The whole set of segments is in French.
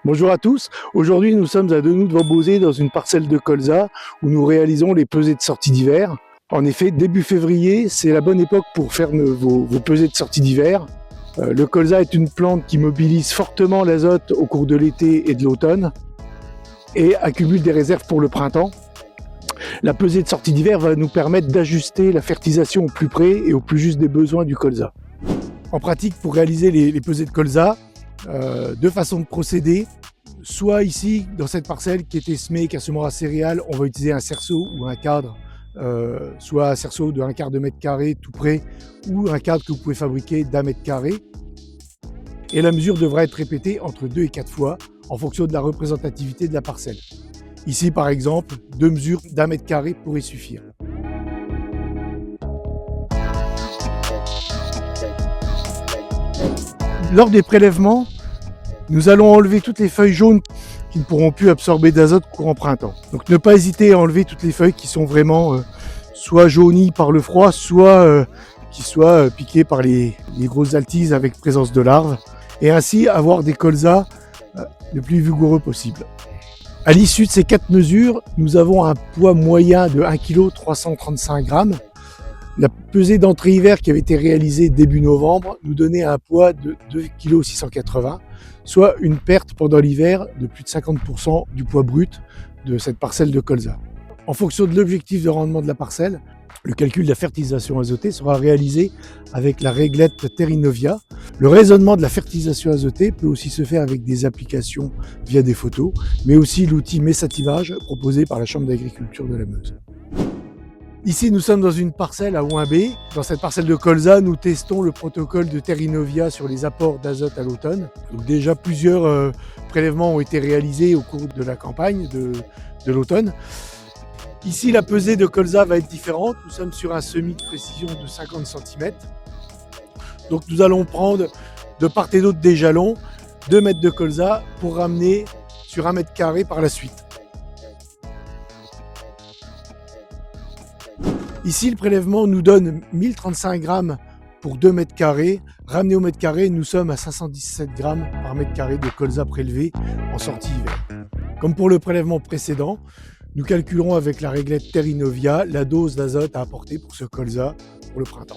Bonjour à tous, aujourd'hui nous sommes à Denou de Vambosé dans une parcelle de colza où nous réalisons les pesées de sortie d'hiver. En effet, début février, c'est la bonne époque pour faire vos pesées de sortie d'hiver. Le colza est une plante qui mobilise fortement l'azote au cours de l'été et de l'automne et accumule des réserves pour le printemps. La pesée de sortie d'hiver va nous permettre d'ajuster la fertilisation au plus près et au plus juste des besoins du colza. En pratique, pour réaliser les pesées de colza, deux façons de procéder. Soit ici, dans cette parcelle qui était semée avec un semoir à céréales, on va utiliser un cerceau ou un cadre, soit un cerceau de 1/4 de mètre carré tout près, ou un cadre que vous pouvez fabriquer d'1 mètre carré. Et la mesure devra être répétée entre 2 et 4 fois en fonction de la représentativité de la parcelle. Ici, par exemple, 2 mesures d'1 mètre carré pourraient suffire. Lors des prélèvements, nous allons enlever toutes les feuilles jaunes qui ne pourront plus absorber d'azote courant printemps. Donc ne pas hésiter à enlever toutes les feuilles qui sont vraiment soit jaunies par le froid, soit qui soient piquées par les grosses altises avec présence de larves. Et ainsi avoir des colzas le plus vigoureux possible. À l'issue de ces 4 mesures, nous avons un poids moyen de 1 kg 335 g. La pesée d'entrée hiver qui avait été réalisée début novembre nous donnait un poids de 2 kg 680, soit une perte pendant l'hiver de plus de 50% du poids brut de cette parcelle de colza. En fonction de l'objectif de rendement de la parcelle, le calcul de la fertilisation azotée sera réalisé avec la réglette Terrinovia. Le raisonnement de la fertilisation azotée peut aussi se faire avec des applications via des photos, mais aussi l'outil Messativage proposé par la Chambre d'agriculture de la Meuse. Ici, nous sommes dans une parcelle à Ouimbé. Dans cette parcelle de colza, nous testons le protocole de Terrinovia sur les apports d'azote à l'automne. Donc déjà, plusieurs prélèvements ont été réalisés au cours de la campagne de l'automne. Ici, la pesée de colza va être différente. Nous sommes sur un semis de précision de 50 cm. Donc nous allons prendre de part et d'autre des jalons, 2 mètres de colza pour ramener sur 1 mètre carré par la suite. Ici, le prélèvement nous donne 1035 grammes pour 2 mètres carrés. Ramené au mètre carré, nous sommes à 517 grammes par mètre carré de colza prélevé en sortie hiver. Comme pour le prélèvement précédent, nous calculerons avec la réglette Terrinovia la dose d'azote à apporter pour ce colza pour le printemps.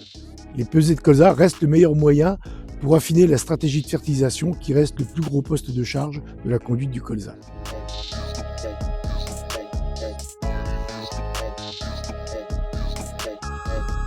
Les pesées de colza restent le meilleur moyen pour affiner la stratégie de fertilisation qui reste le plus gros poste de charge de la conduite du colza.